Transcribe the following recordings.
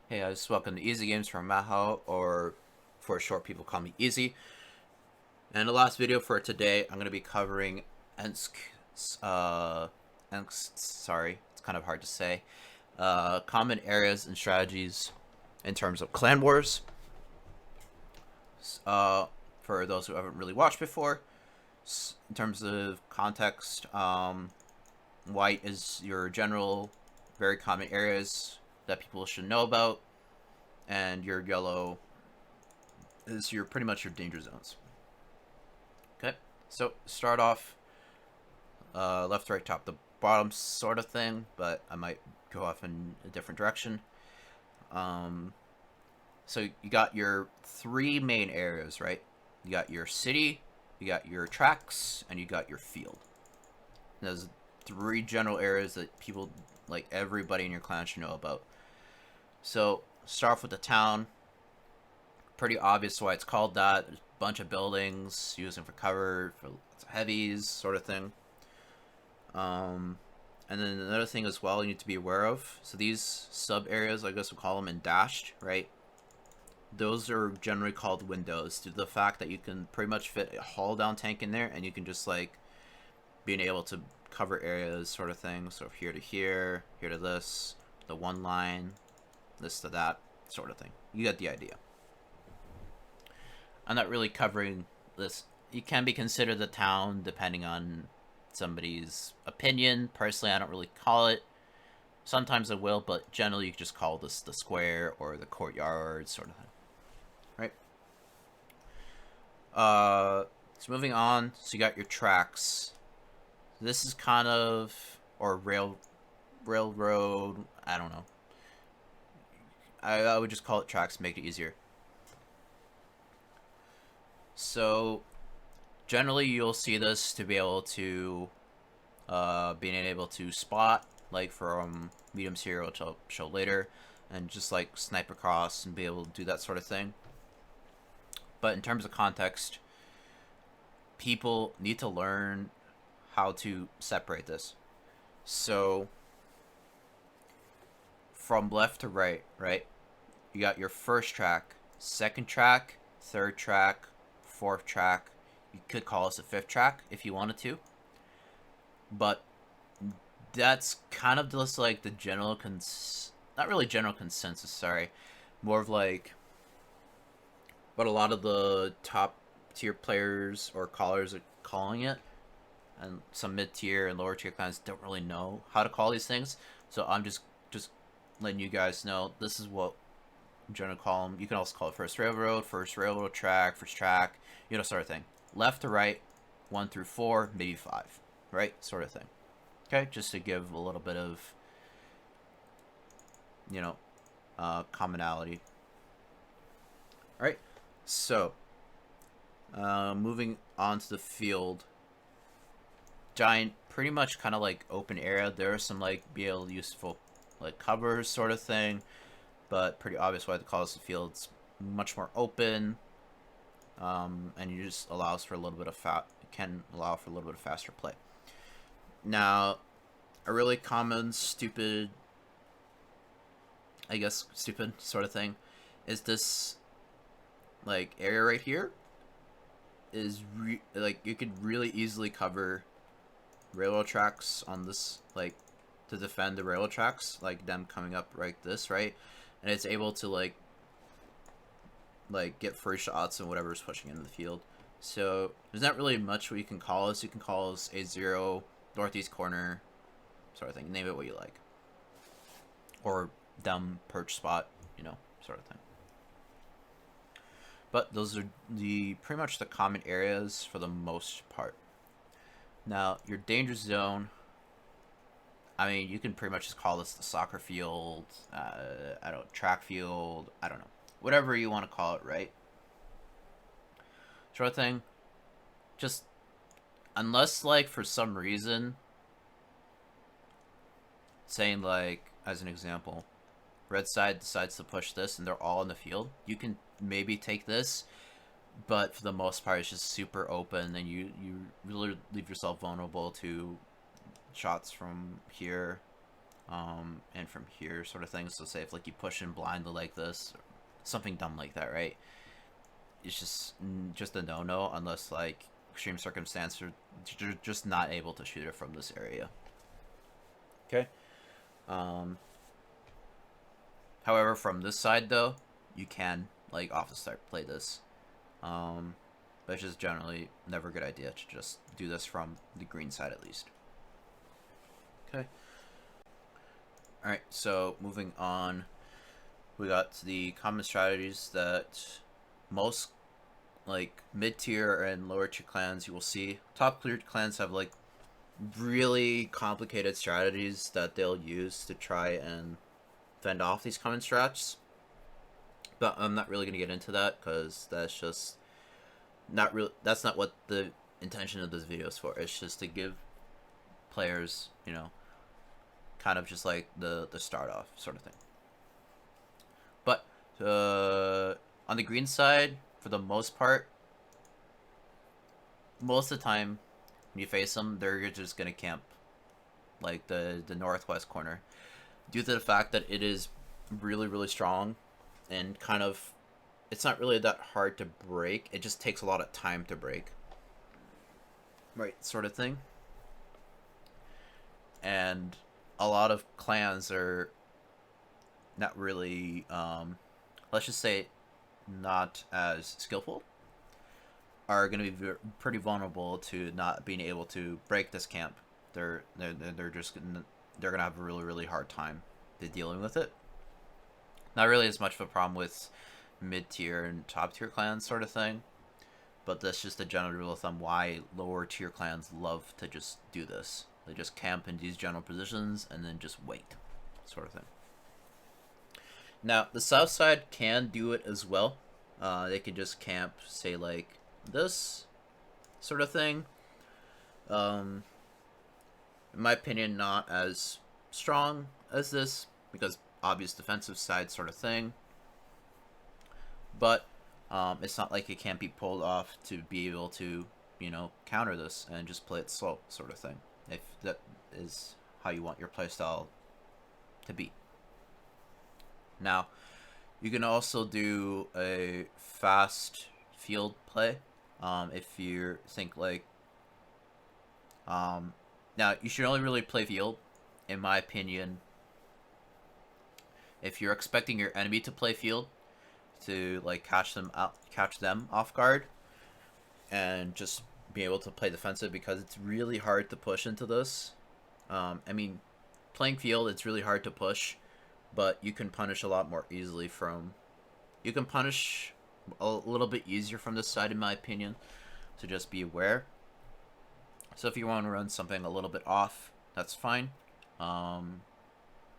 Hey guys, welcome to Easy Games from Maho, or for short people call me Easy. And the last video for today, I'm going to be covering Ensk, sorry, it's kind of hard to say, common areas and strategies in terms of clan wars. For those who haven't really watched before, in terms of context, white is your general, very common areas that people should know about, and your yellow is your pretty much your danger zones. Okay, so start off left, right, top, the bottom sort of thing, but I might go off in a different direction. So you got your three main areas, right? You got your city, you got your tracks, and you got your field. And those three general areas that people, like everybody in your clan, should know about. So start off with the town. Pretty obvious why it's called that. There's a bunch of buildings, using for cover, for heavies, sort of thing. And then another thing as well you need to be aware of. So these sub areas, I guess we'll call them in dashed, right? Those are generally called windows due to the fact that you can pretty much fit a hull down tank in there, and you can just like being able to cover areas, sort of thing. So here to here, here to this, the one line, this to that, sort of thing. You get the idea. I'm not really covering this. You can be considered the town depending on somebody's opinion. Personally, I don't really call it. Sometimes I will, but generally you just call this the square or the courtyard sort of thing. Right? So moving on, so you got your tracks. This is kind of, or railroad, I don't know. I would just call it tracks to make it easier. So generally you'll see this to be able to being able to spot, like from medium tier, which I'll show later, and just like snipe across and be able to do that sort of thing. But in terms of context, people need to learn how to separate this. So from left to right, right? You got your first track, second track, third track, fourth track. You could call this a fifth track if you wanted to. But that's kind of just like the general not really general consensus, sorry. More of like what a lot of the top tier players or callers are calling it. And some mid tier and lower tier clans don't really know how to call these things. So I'm just letting you guys know this is what I'm trying to call them. You can also call it first railroad track, first track, sort of thing. Left to right, 1 through 4, maybe 5, right? Sort of thing. Okay, just to give a little bit of, commonality. All right, so moving on to the field. Giant, pretty much kind of like open area. There are some like useful like covers sort of thing, but pretty obvious why the call the field's much more open, and you just allows for a little bit of can allow for a little bit of faster play. Now, a really common stupid sort of thing is this like area right here is like you could really easily cover railroad tracks on this, like to defend the railroad tracks, like them coming up like this, right? And it's able to like get free shots and whatever's pushing into the field. So there's not really much what you can call this. You can call this A0 northeast corner sort of thing. Name it what you like, or dumb perch spot, sort of thing. But those are the pretty much the common areas for the most part. Now your danger zone, I mean, you can pretty much just call this the soccer field, I don't track field, I don't know, whatever you want to call it, right? Sort of thing. Just unless like for some reason, saying like as an example, red side decides to push this and they're all in the field, you can maybe take this, but for the most part it's just super open, and you really leave yourself vulnerable to shots from here and from here sort of thing. So say if like you push in blindly like this, something dumb like that, right? It's just a no-no unless like extreme circumstances you're just not able to shoot it from this area. Okay. However, from this side though, you can like off the start play this. But it's just generally never a good idea to just do this from the green side at least. Okay. Alright, so moving on, we got the common strategies that most like mid-tier and lower tier clans you will see. Top tier clans have like really complicated strategies that they'll use to try and fend off these common strats. But I'm not really going to get into that because that's just not real. That's not what the intention of this video is for. It's just to give players, you know, kind of just like the start off sort of thing. But on the green side, for the most part, most of the time when you face them, they're just gonna camp like the northwest corner due to the fact that it is really strong and kind of it's not really that hard to break. It just takes a lot of time to break, right, sort of thing. And a lot of clans are not really let's just say not as skillful, are going to be pretty vulnerable to not being able to break this camp. They're just they're going to have a really hard time dealing with it. Not really as much of a problem with mid-tier and top-tier clans sort of thing, but that's just a general rule of thumb why lower-tier clans love to just do this. They just camp in these general positions and then just wait, sort of thing. Now, the south side can do it as well. They can just camp, say, like this sort of thing. In my opinion, not as strong as this, because obvious defensive side sort of thing. But it's not like it can't be pulled off to be able to, you know, counter this and just play it slow sort of thing, if that is how you want your playstyle to be. Now, you can also do a fast field play if you think like now you should only really play field, in my opinion, if you're expecting your enemy to play field to like catch them off guard and just be able to play defensive, because it's really hard to push into this. I mean, playing field, it's really hard to push, but you can punish a lot more easily from... You can punish a little bit easier from this side, in my opinion, so just be aware. So if you want to run something a little bit off, that's fine.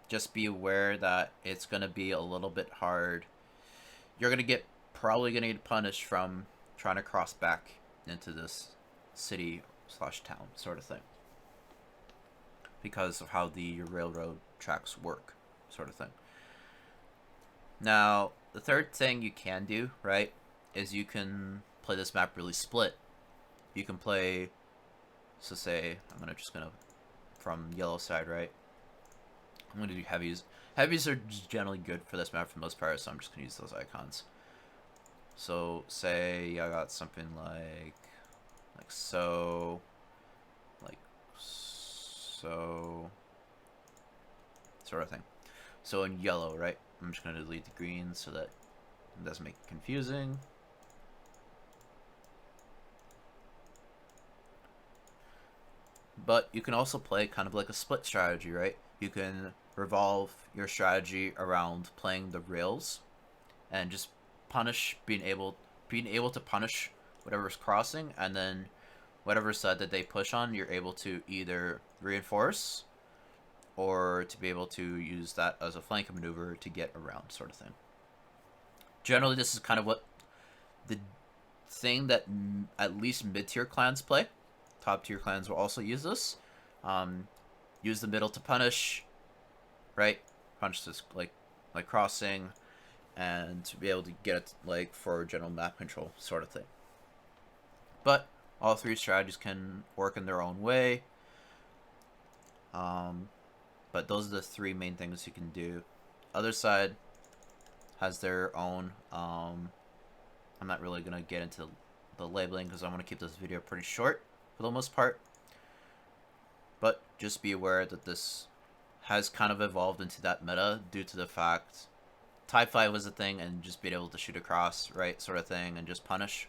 Just be aware that it's going to be a little bit hard. You're going to probably going to get punished from trying to cross back into this city/town sort of thing, because of how the railroad tracks work sort of thing. Now, the third thing you can do, right, is you can play this map really split. You can play, so say, just gonna, from yellow side, right, I'm gonna do heavies. Heavies are generally good for this map for the most part, so I'm just gonna use those icons. So, say I got something like so, sort of thing. So in yellow, right, I'm just going to delete the green so that it doesn't make it confusing. But you can also play kind of like a split strategy, right? You can revolve your strategy around playing the rails and just punish, being able to punish whatever's crossing, and then whatever side that they push on, you're able to either reinforce or to be able to use that as a flank maneuver to get around, sort of thing. Generally, this is kind of what the thing that at least mid-tier clans play. Top-tier clans will also use this. Use the middle to punish, right? Punch this like crossing, and to be able to get it like for general map control sort of thing. But all three strategies can work in their own way. But those are the three main things you can do. Other side has their own. I'm not really gonna get into the labeling because I want to keep this video pretty short for the most part. But just be aware that this has kind of evolved into that meta due to the fact TIE fight was a thing and just being able to shoot across, right, sort of thing, and just punish.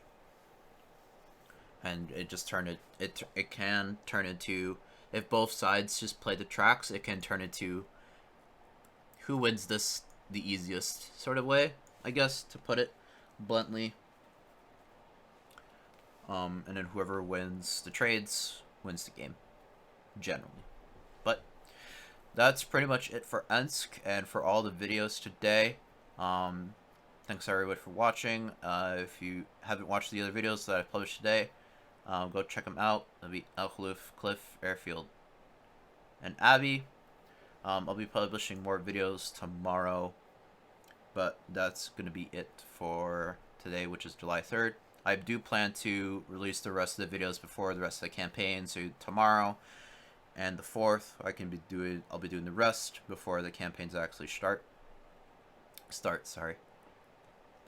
And it just turned it can turn into, if both sides just play the tracks, it can turn into who wins this the easiest sort of way, I guess, to put it bluntly. And then whoever wins the trades wins the game, generally. But that's pretty much it for Ensk and for all the videos today. Thanks everybody for watching. If you haven't watched the other videos that I published today, go check them out. That'll be El Khalif, Cliff, Airfield, and Abby. I'll be publishing more videos tomorrow, but that's going to be it for today, which is July 3rd. I do plan to release the rest of the videos before the rest of the campaign, so tomorrow and the 4th I'll be doing the rest before the campaigns actually start. Sorry.